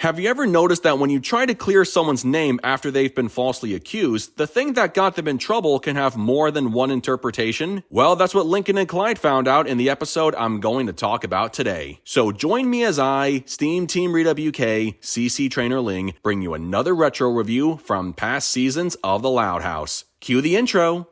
Have you ever noticed that when you try to clear someone's name after they've been falsely accused, the thing that got them in trouble can have more than one interpretation? Well, that's what Lincoln and Clyde found out in the episode I'm going to talk about today. So join me as I, SteamTeamRedubUK, CC Trainor-Ling, bring you another retro review from past seasons of The Loud House. Cue the intro.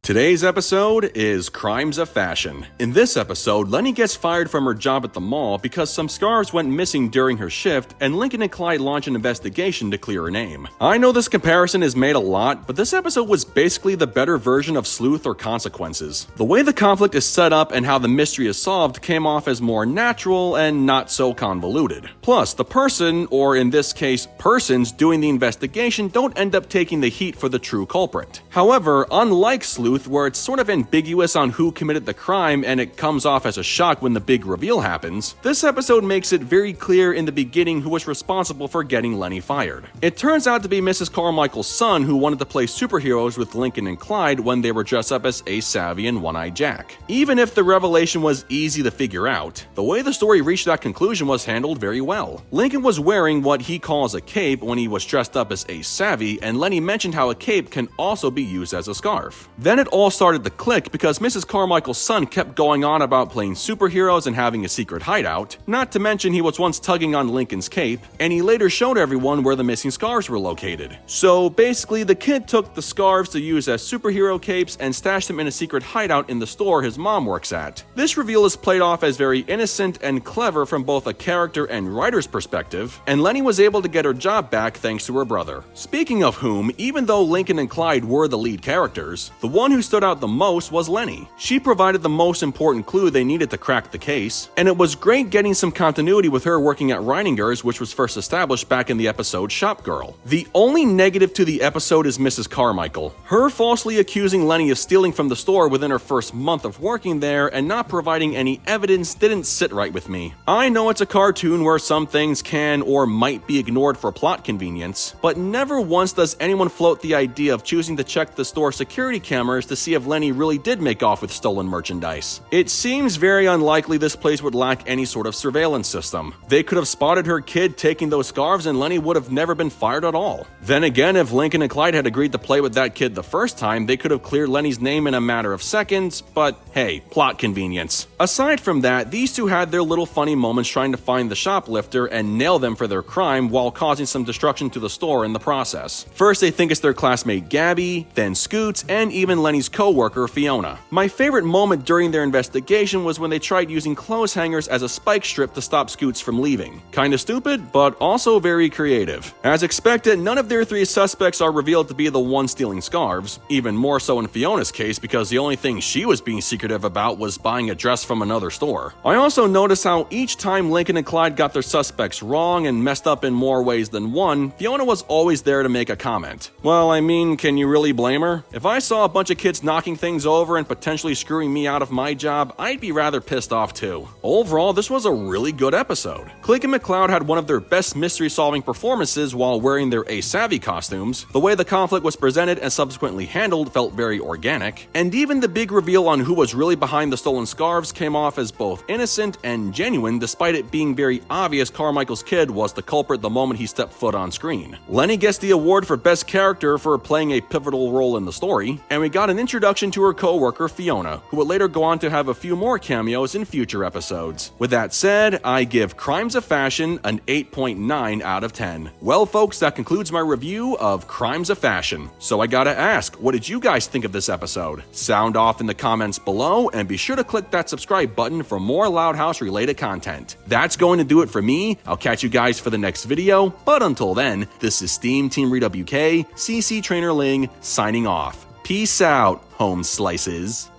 Today's episode is Crimes of Fashion. In this episode, Leni gets fired from her job at the mall because some scarves went missing during her shift, and Lincoln and Clyde launch an investigation to clear her name. I know this comparison is made a lot, but this episode was basically the better version of Sleuth or Consequences. The way the conflict is set up and how the mystery is solved came off as more natural and not so convoluted. Plus, the person, or in this case, persons doing the investigation don't end up taking the heat for the true culprit. However, unlike Sleuth, where it's sort of ambiguous on who committed the crime and it comes off as a shock when the big reveal happens, this episode makes it very clear in the beginning who was responsible for getting Leni fired. It turns out to be Mrs. Carmichael's son, who wanted to play superheroes with Lincoln and Clyde when they were dressed up as Ace Savvy and One-Eyed Jack. Even if the revelation was easy to figure out, the way the story reached that conclusion was handled very well. Lincoln was wearing what he calls a cape when he was dressed up as Ace Savvy, and Leni mentioned how a cape can also be used as a scarf. Then it all started to click because Mrs. Carmichael's son kept going on about playing superheroes and having a secret hideout, not to mention he was once tugging on Lincoln's cape, and he later showed everyone where the missing scarves were located. So basically, the kid took the scarves to use as superhero capes and stashed them in a secret hideout in the store his mom works at. This reveal is played off as very innocent and clever from both a character and writer's perspective, and Leni was able to get her job back thanks to her brother. Speaking of whom, even though Lincoln and Clyde were the lead characters, the one who stood out the most was Leni. She provided the most important clue they needed to crack the case, and it was great getting some continuity with her working at Reininger's, which was first established back in the episode Shop Girl. The only negative to the episode is Mrs. Carmichael. Her falsely accusing Leni of stealing from the store within her first month of working there and not providing any evidence didn't sit right with me. I know it's a cartoon where some things can or might be ignored for plot convenience, but never once does anyone float the idea of choosing to check the store security cameras to see if Leni really did make off with stolen merchandise. It seems very unlikely this place would lack any sort of surveillance system. They could have spotted her kid taking those scarves and Leni would have never been fired at all. Then again, if Lincoln and Clyde had agreed to play with that kid the first time, they could have cleared Leni's name in a matter of seconds, but hey, plot convenience. Aside from that, these two had their little funny moments trying to find the shoplifter and nail them for their crime while causing some destruction to the store in the process. First they think it's their classmate Gabby, then Scoots, and even Leni's co-worker Fiona. My favorite moment during their investigation was when they tried using clothes hangers as a spike strip to stop Scoots from leaving. Kinda stupid, but also very creative. As expected, none of their three suspects are revealed to be the one stealing scarves, even more so in Fiona's case because the only thing she was being secretive about was buying a dress from another store. I also noticed how each time Lincoln and Clyde got their suspects wrong and messed up in more ways than one, Fiona was always there to make a comment. Well, I mean, can you really blame her? If I saw a bunch of kids knocking things over and potentially screwing me out of my job, I'd be rather pissed off too. Overall, this was a really good episode. Click and McCloud had one of their best mystery-solving performances while wearing their Ace Savvy costumes. The way the conflict was presented and subsequently handled felt very organic, and even the big reveal on who was really behind the stolen scarves came off as both innocent and genuine, despite it being very obvious Carmichael's kid was the culprit the moment he stepped foot on screen. Leni gets the award for best character for playing a pivotal role in the story, and we got an introduction to her co-worker Fiona, who would later go on to have a few more cameos in future episodes. With that said, I give Crimes of Fashion an 8.9 out of 10. Well folks, that concludes my review of Crimes of Fashion. So I gotta ask, what did you guys think of this episode? Sound off in the comments below, and be sure to click that subscribe button for more Loud House related content. That's going to do it for me. I'll catch you guys for the next video, but until then, this is SteamTeamRedubUK, CC Trainor-Ling, signing off. Peace out, home slices.